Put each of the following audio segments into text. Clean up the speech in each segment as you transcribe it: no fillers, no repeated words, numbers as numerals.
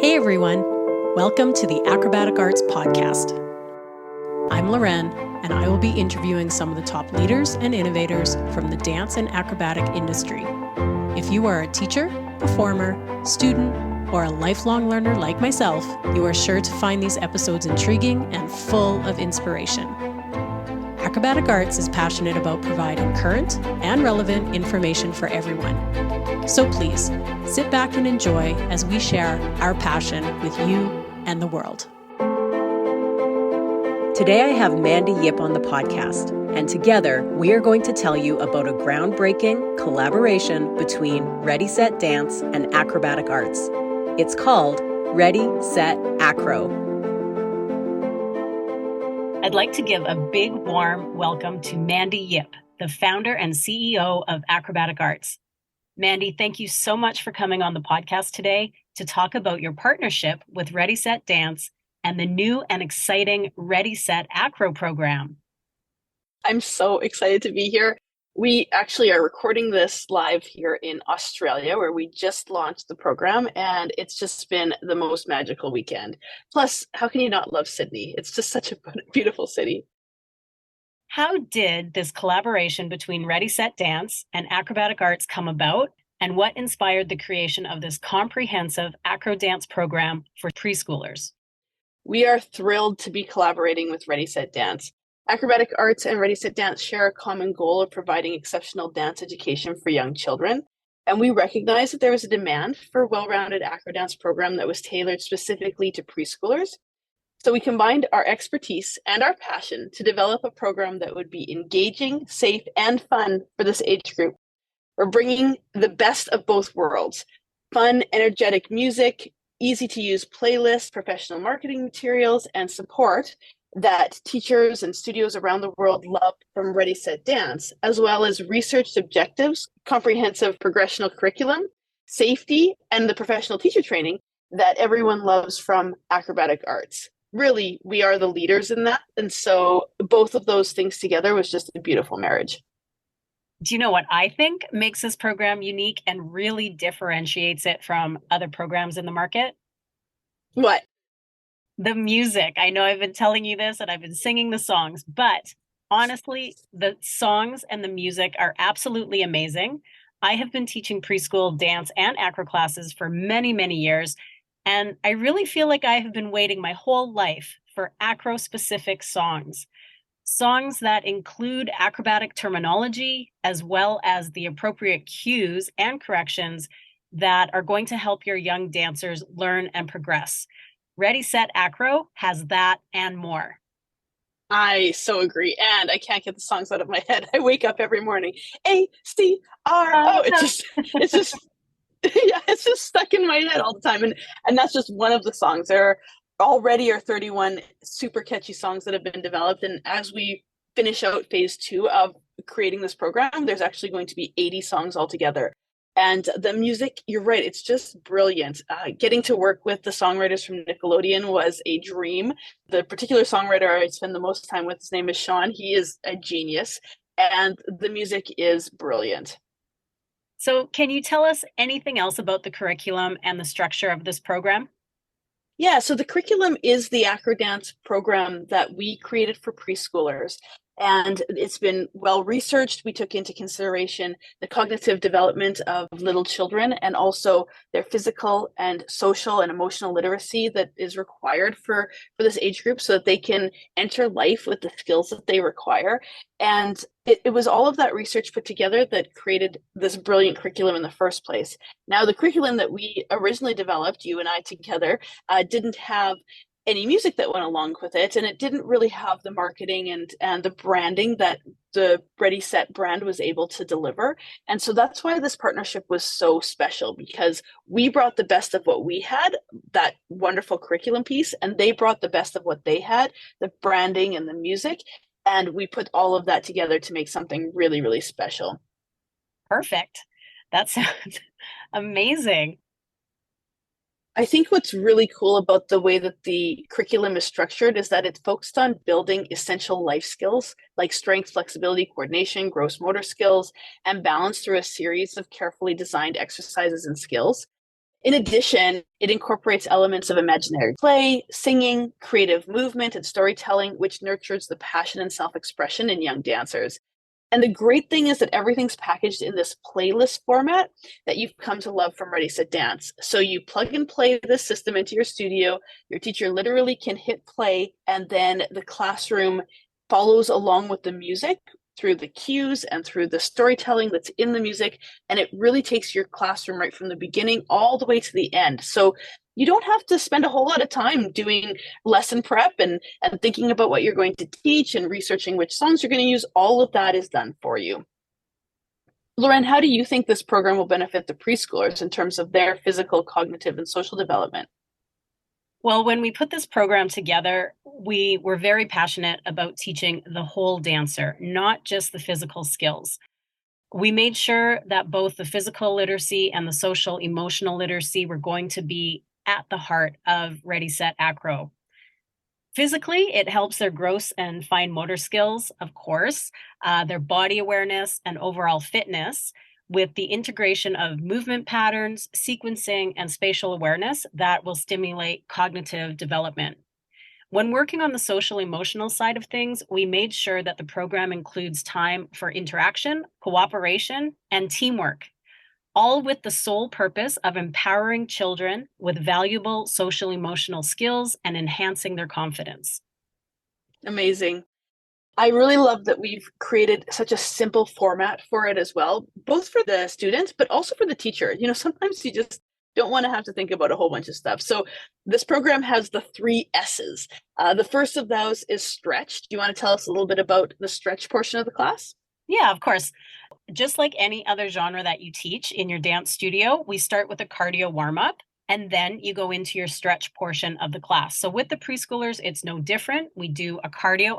Hey everyone, welcome to the Acrobatic Arts Podcast. I'm Loren, and I will be interviewing some of the top leaders and innovators from the dance and acrobatic industry. If you are a teacher, performer, student, or a lifelong learner like myself, you are sure to find these episodes intriguing and full of inspiration. Acrobatic Arts is passionate about providing current and relevant information for everyone. So please, sit back and enjoy as we share our passion with you and the world. Today I have Mandy Yip on the podcast, and together we are going to tell you about a groundbreaking collaboration between Ready, Set, Dance and Acrobatic Arts. It's called Ready, Set, ACRO. I'd like to give a big warm welcome to Mandy Yip, the founder and CEO of Acrobatic Arts. Mandy, thank you so much for coming on the podcast today to talk about your partnership with Ready, Set, Dance and the new and exciting Ready, Set, ACRO program. I'm so excited to be here. We actually are recording this live here in Australia, where we just launched the program, and it's just been the most magical weekend. Plus, how can you not love Sydney? It's just such a beautiful city. How did this collaboration between Ready, Set, Dance and Acrobatic Arts come about, and what inspired the creation of this comprehensive AcroDance program for preschoolers? We are thrilled to be collaborating with Ready, Set, Dance. Acrobatic Arts and Ready, Set, Dance share a common goal of providing exceptional dance education for young children. And we recognize that there was a demand for a well-rounded AcroDance program that was tailored specifically to preschoolers. So we combined our expertise and our passion to develop a program that would be engaging, safe, and fun for this age group. We're bringing the best of both worlds: fun, energetic music, easy-to-use playlists, professional marketing materials, and support that teachers and studios around the world love from Ready, Set, Dance, as well as researched objectives, comprehensive progressional curriculum, safety, and the professional teacher training that everyone loves from Acrobatic Arts. Really, we are the leaders in that. And so both of those things together was just a beautiful marriage. Do you know what I think makes this program unique and really differentiates it from other programs in the market? What? The music. I know I've been telling you this and I've been singing the songs, but honestly, the songs and the music are absolutely amazing. I have been teaching preschool dance and acro classes for many, many years, and I really feel like I have been waiting my whole life for acro-specific songs. Songs that include acrobatic terminology, as well as the appropriate cues and corrections that are going to help your young dancers learn and progress. Ready, Set, ACRO has that and more. I so agree. And I can't get the songs out of my head. I wake up every morning, ACRO. It's just, yeah, it's just stuck in my head all the time. And that's just one of the songs. There already are 31 super catchy songs that have been developed. And as we finish out phase 2 of creating this program, there's actually going to be 80 songs altogether. And the music, you're right, it's just brilliant. Getting to work with the songwriters from Nickelodeon was a dream. The particular songwriter I spend the most time with, his name is Sean. He is a genius, and the music is brilliant. So can you tell us anything else about the curriculum and the structure of this program? Yeah, so the curriculum is the AcroDance program that we created for preschoolers. And it's been well researched. We took into consideration the cognitive development of little children and also their physical and social and emotional literacy that is required for this age group so that they can enter life with the skills that they require. And it was all of that research put together that created this brilliant curriculum in the first place. Now, the curriculum that we originally developed, you and I together, didn't have any music that went along with it, and it didn't really have the marketing and the branding that the Ready Set brand was able to deliver. And so that's why this partnership was so special, because we brought the best of what we had, that wonderful curriculum piece, and they brought the best of what they had, the branding and the music, and we put all of that together to make something really, really special. Perfect. That sounds amazing. I think what's really cool about the way that the curriculum is structured is that it's focused on building essential life skills like strength, flexibility, coordination, gross motor skills, and balance through a series of carefully designed exercises and skills. In addition, it incorporates elements of imaginary play, singing, creative movement, and storytelling, which nurtures the passion and self-expression in young dancers. And the great thing is that everything's packaged in this playlist format that you've come to love from Ready, Set, Dance. So you plug and play this system into your studio. Your teacher literally can hit play, and then the classroom follows along with the music through the cues and through the storytelling that's in the music. And it really takes your classroom right from the beginning all the way to the end. So you don't have to spend a whole lot of time doing lesson prep and thinking about what you're going to teach and researching which songs you're going to use. All of that is done for you. Loren, how do you think this program will benefit the preschoolers in terms of their physical, cognitive, and social development? Well, when we put this program together, we were very passionate about teaching the whole dancer, not just the physical skills. We made sure that both the physical literacy and the social emotional literacy were going to be at the heart of Ready, Set, Acro. Physically, it helps their gross and fine motor skills, of course, their body awareness and overall fitness, with the integration of movement patterns, sequencing, and spatial awareness that will stimulate cognitive development. When working on the social emotional side of things, we made sure that the program includes time for interaction, cooperation, and teamwork, all with the sole purpose of empowering children with valuable social emotional skills and enhancing their confidence. Amazing. I really love that we've created such a simple format for it as well, both for the students, but also for the teacher. Sometimes you just don't want to have to think about a whole bunch of stuff. So this program has the 3 S's. The first of those is stretch. Do you want to tell us a little bit about the stretch portion of the class? Yeah, of course. Just like any other genre that you teach in your dance studio, we start with a cardio warm-up, and then you go into your stretch portion of the class. So with the preschoolers, it's no different. We do a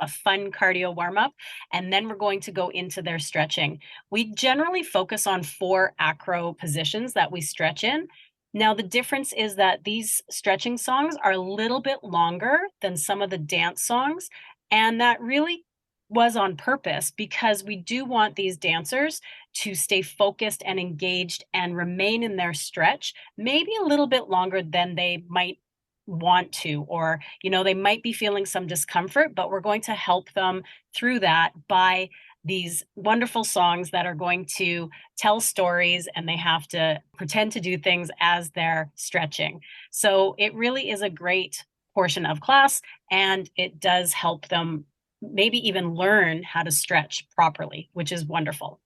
fun cardio warm-up, and then we're going to go into their stretching. We generally focus on 4 acro positions that we stretch in. Now, the difference is that these stretching songs are a little bit longer than some of the dance songs, and that really was on purpose because we do want these dancers to stay focused and engaged and remain in their stretch, maybe a little bit longer than they might want to, or, they might be feeling some discomfort, but we're going to help them through that by these wonderful songs that are going to tell stories, and they have to pretend to do things as they're stretching. So it really is a great portion of class, and it does help them maybe even learn how to stretch properly, which is wonderful.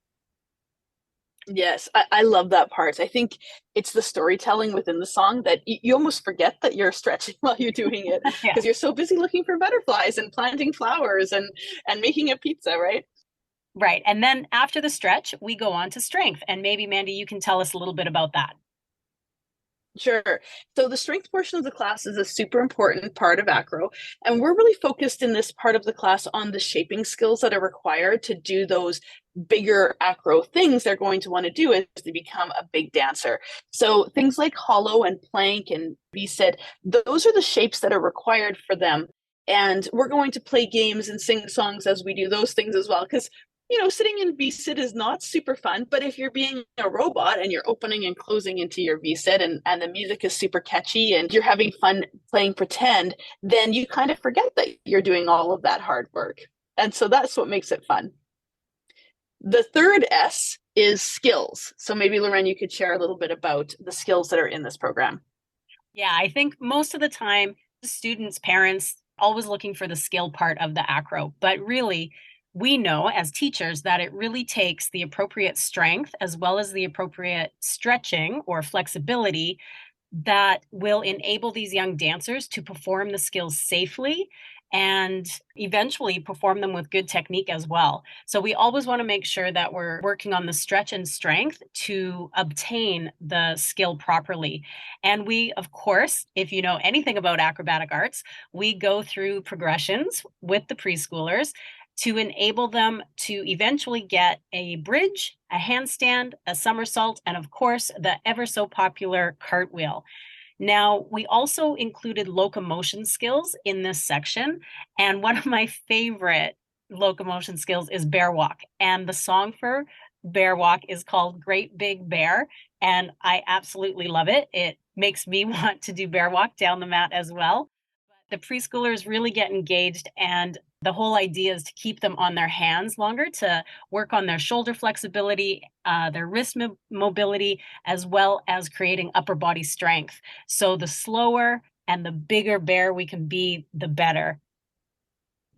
Yes, I love that part. I think it's the storytelling within the song that you almost forget that you're stretching while you're doing it Yeah. because you're so busy looking for butterflies and planting flowers and making a pizza, right? Right. And then after the stretch, we go on to strength. And maybe, Mandy, you can tell us a little bit about that. Sure. So the strength portion of the class is a super important part of acro, and we're really focused in this part of the class on the shaping skills that are required to do those bigger acro things they're going to want to do as they become a big dancer. So things like hollow and plank and V-sit, those are the shapes that are required for them. And we're going to play games and sing songs as we do those things as well, because sitting in V-sit is not super fun, but if you're being a robot and you're opening and closing into your V-sit and the music is super catchy and you're having fun playing pretend, then you kind of forget that you're doing all of that hard work. And so that's what makes it fun. The third S is skills. So maybe, Loren, you could share a little bit about the skills that are in this program. Yeah, I think most of the time, students, parents, always looking for the skill part of the acro, but really, we know as teachers that it really takes the appropriate strength as well as the appropriate stretching or flexibility that will enable these young dancers to perform the skills safely and eventually perform them with good technique as well. So we always want to make sure that we're working on the stretch and strength to obtain the skill properly. And we, of course, if you know anything about acrobatic arts, we go through progressions with the preschoolers to enable them to eventually get a bridge, a handstand, a somersault, and of course, the ever so popular cartwheel. Now, we also included locomotion skills in this section, and one of my favorite locomotion skills is bear walk, and the song for bear walk is called Great Big Bear, and I absolutely love it. It makes me want to do bear walk down the mat as well. The preschoolers really get engaged, and the whole idea is to keep them on their hands longer, to work on their shoulder flexibility, their wrist mobility, as well as creating upper body strength. So the slower and the bigger bear we can be, the better.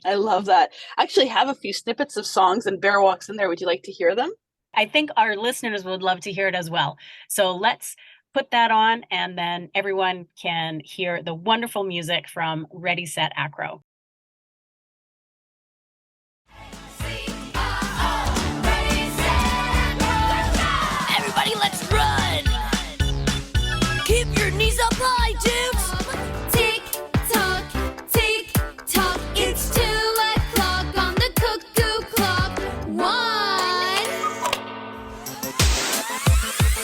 I love that. I actually have a few snippets of songs and bear walks in there. Would you like to hear them? I think our listeners would love to hear it as well. So let's put that on, and then everyone can hear the wonderful music from Ready, Set, Acro. Everybody, let's run! Keep your knees up high, dudes! Tick tock, it's 2 o'clock on the cuckoo clock. 1.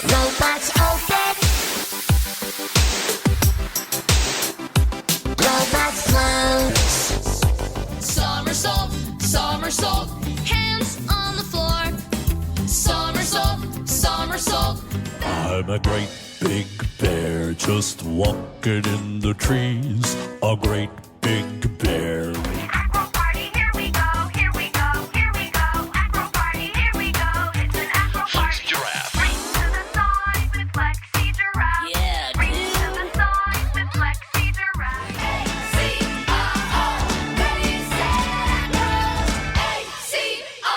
Robots open. Robots close. Somersault, hands on the floor. Somersault. I'm a great big bear just walking in the trees. A great big bear. Acro party, here we go. Acro party, here we go. It's an acro party. Giraffe. Race to the side with Flexi Giraffe. Yeah, Race to the side with Flexi Giraffe. ACRO, ready, set, go. ACRO.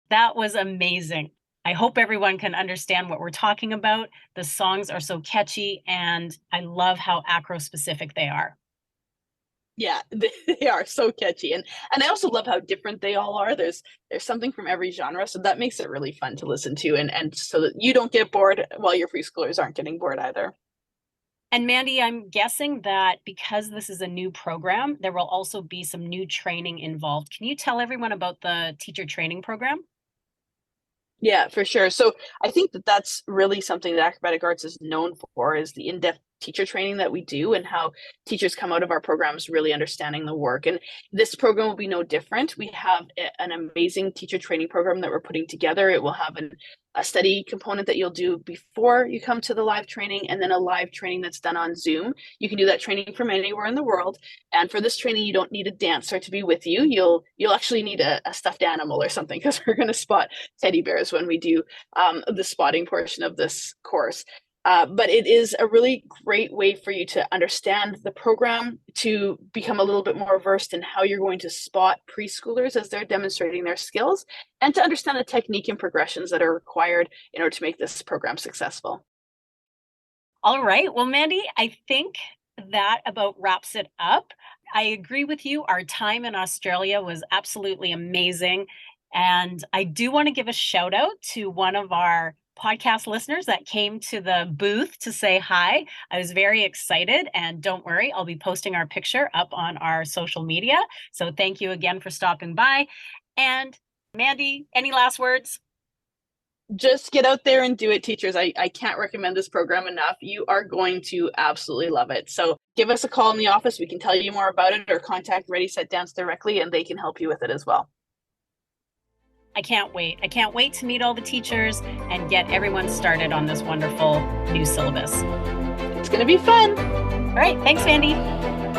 That was amazing. I hope everyone can understand what we're talking about. The songs are so catchy, and I love how acro specific they are. Yeah, they are so catchy. And I also love how different they all are. There's something from every genre. So that makes it really fun to listen to, and so that you don't get bored while your preschoolers aren't getting bored either. And Mandy, I'm guessing that because this is a new program, there will also be some new training involved. Can you tell everyone about the teacher training program? Yeah, for sure. So I think that that's really something that Acrobatic Arts is known for, is the in-depth teacher training that we do, and how teachers come out of our programs really understanding the work. And this program will be no different. We have an amazing teacher training program that we're putting together. It will have a study component that you'll do before you come to the live training, and then a live training that's done on Zoom. You can do that training from anywhere in the world. And for this training, you don't need a dancer to be with you. You'll actually need a stuffed animal or something, because we're going to spot teddy bears when we do the spotting portion of this course. But it is a really great way for you to understand the program, to become a little bit more versed in how you're going to spot preschoolers as they're demonstrating their skills, and to understand the technique and progressions that are required in order to make this program successful. All right. Well, Mandy, I think that about wraps it up. I agree with you. Our time in Australia was absolutely amazing. And I do want to give a shout out to one of our podcast listeners that came to the booth to say hi. I was very excited, and don't worry, I'll be posting our picture up on our social media. So thank you again for stopping by. And Mandy, any last words? Just get out there and do it, teachers. I can't recommend this program enough. You are going to absolutely love it. So give us a call in the office. We can tell you more about it, or contact Ready, Set, Dance directly, and they can help you with it as well. I can't wait. I can't wait to meet all the teachers and get everyone started on this wonderful new syllabus. It's going to be fun. All right. Thanks, Mandy.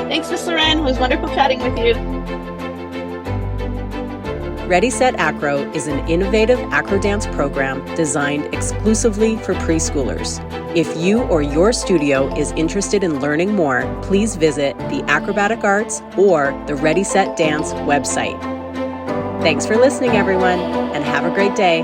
Thanks, Miss Loren. It was wonderful chatting with you. Ready, Set, Acro is an innovative AcroDance program designed exclusively for preschoolers. If you or your studio is interested in learning more, please visit the Acrobatic Arts or the Ready, Set, Dance website. Thanks for listening, everyone, and have a great day.